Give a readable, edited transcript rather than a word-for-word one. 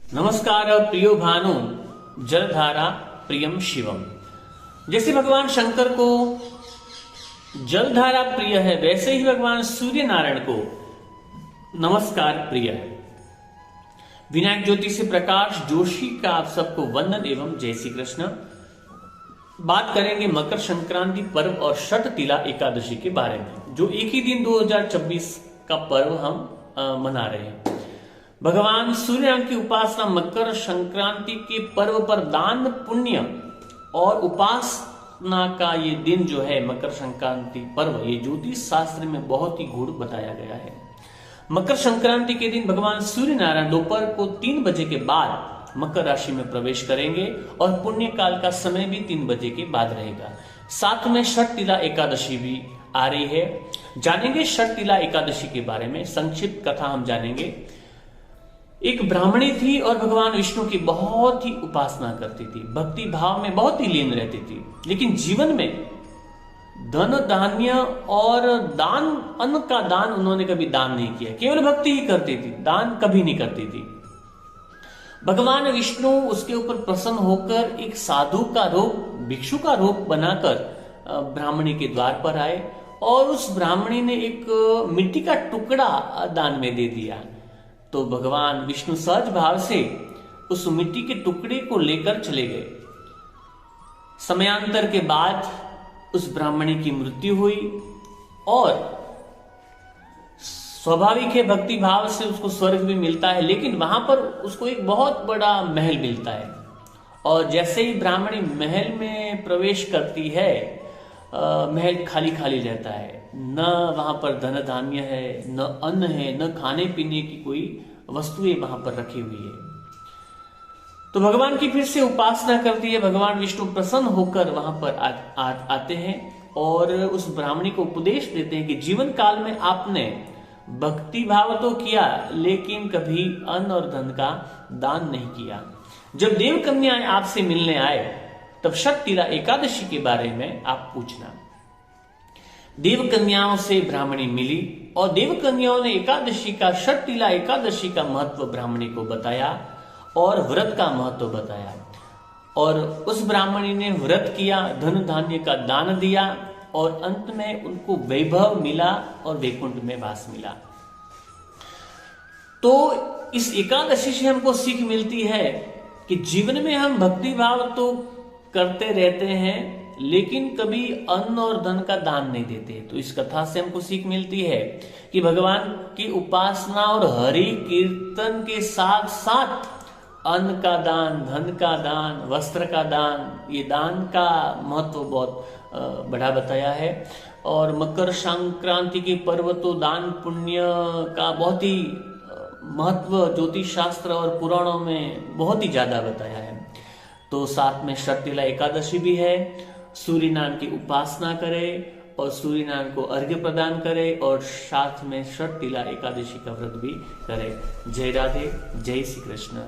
नमस्कार प्रियो भानु जलधारा प्रियम शिवम। जैसे भगवान शंकर को जलधारा प्रिय है, वैसे ही भगवान सूर्य नारायण को नमस्कार प्रिय है। विनायक ज्योति से प्रकाश जोशी का आप सबको वंदन एवं जय श्री कृष्ण। बात करेंगे मकर संक्रांति पर्व और षठ तिला एकादशी के बारे में, जो एक ही दिन 2024 का पर्व हम मना रहे हैं। भगवान सूर्य की उपासना मकर संक्रांति के पर्व पर दान पुण्य और उपासना का ये दिन जो है मकर संक्रांति पर्व, ये ज्योतिष शास्त्र में बहुत ही गूढ़ बताया गया है। मकर संक्रांति के दिन भगवान सूर्य नारायण दोपहर को 3 बजे के बाद मकर राशि में प्रवेश करेंगे और पुण्य काल का समय भी 3 बजे के बाद रहेगा। साथ में षठ तिला एकादशी भी आ रही है। जानेंगे षठ तिला एकादशी के बारे में, संक्षिप्त कथा हम जानेंगे। एक ब्राह्मणी थी और भगवान विष्णु की बहुत ही उपासना करती थी, भक्ति भाव में बहुत ही लीन रहती थी, लेकिन जीवन में धन धान्य और दान, अन्न का दान उन्होंने कभी दान नहीं किया, केवल भक्ति ही करती थी, दान कभी नहीं करती थी। भगवान विष्णु उसके ऊपर प्रसन्न होकर एक साधु का रूप, भिक्षु का रूप बनाकर ब्राह्मणी के द्वार पर आए और उस ब्राह्मणी ने एक मिट्टी का टुकड़ा दान में दे दिया। तो भगवान विष्णु सहज भाव से उस मिट्टी के टुकड़े को लेकर चले गए। समयांतर के बाद उस ब्राह्मणी की मृत्यु हुई और स्वाभाविक है भक्ति भाव से उसको स्वर्ग भी मिलता है, लेकिन वहां पर उसको एक बहुत बड़ा महल मिलता है। और जैसे ही ब्राह्मणी महल में प्रवेश करती है, महल खाली खाली रहता है, न वहां पर धन धान्य है, न अन्न है, न खाने पीने की कोई वस्तुएं वहां पर रखी हुई है। तो भगवान की फिर से उपासना करती है। भगवान विष्णु प्रसन्न होकर वहां पर आते हैं और उस ब्राह्मणी को उपदेश देते हैं कि जीवन काल में आपने भक्ति भाव तो किया, लेकिन कभी अन्न और धन का दान नहीं किया। जब देव कन्याएं आपसे मिलने आए, तब षठ तिला एकादशी के बारे में आप पूछना। देव कन्याओं से ब्राह्मणी मिली और देव कन्याओं ने एकादशी का, षठ तिला एकादशी का महत्व ब्राह्मणी को बताया और व्रत का महत्व बताया। और उस ब्राह्मणी ने व्रत किया, धन धान्य का दान दिया और अंत में उनको वैभव मिला और वैकुंठ में वास मिला। तो इस एकादशी से हमको सीख मिलती है कि जीवन में हम भक्ति भाव तो करते रहते हैं, लेकिन कभी अन्न और धन का दान नहीं देते। तो इस कथा से हमको सीख मिलती है कि भगवान की उपासना और हरि कीर्तन के साथ साथ अन्न का दान, धन का दान, वस्त्र का दान, ये दान का महत्व बहुत बड़ा बताया है। और मकर संक्रांति के पर्व तो दान पुण्य का बहुत ही महत्व ज्योतिष शास्त्र और पुराणों में बहुत ही ज्यादा बताया है। तो साथ में षठ तिला एकादशी भी है। सूर्य नारायण की उपासना करें और सूर्य नारायण को अर्घ्य प्रदान करें और साथ में षठ तिला एकादशी का व्रत भी करें। जय राधे, जय श्री कृष्ण।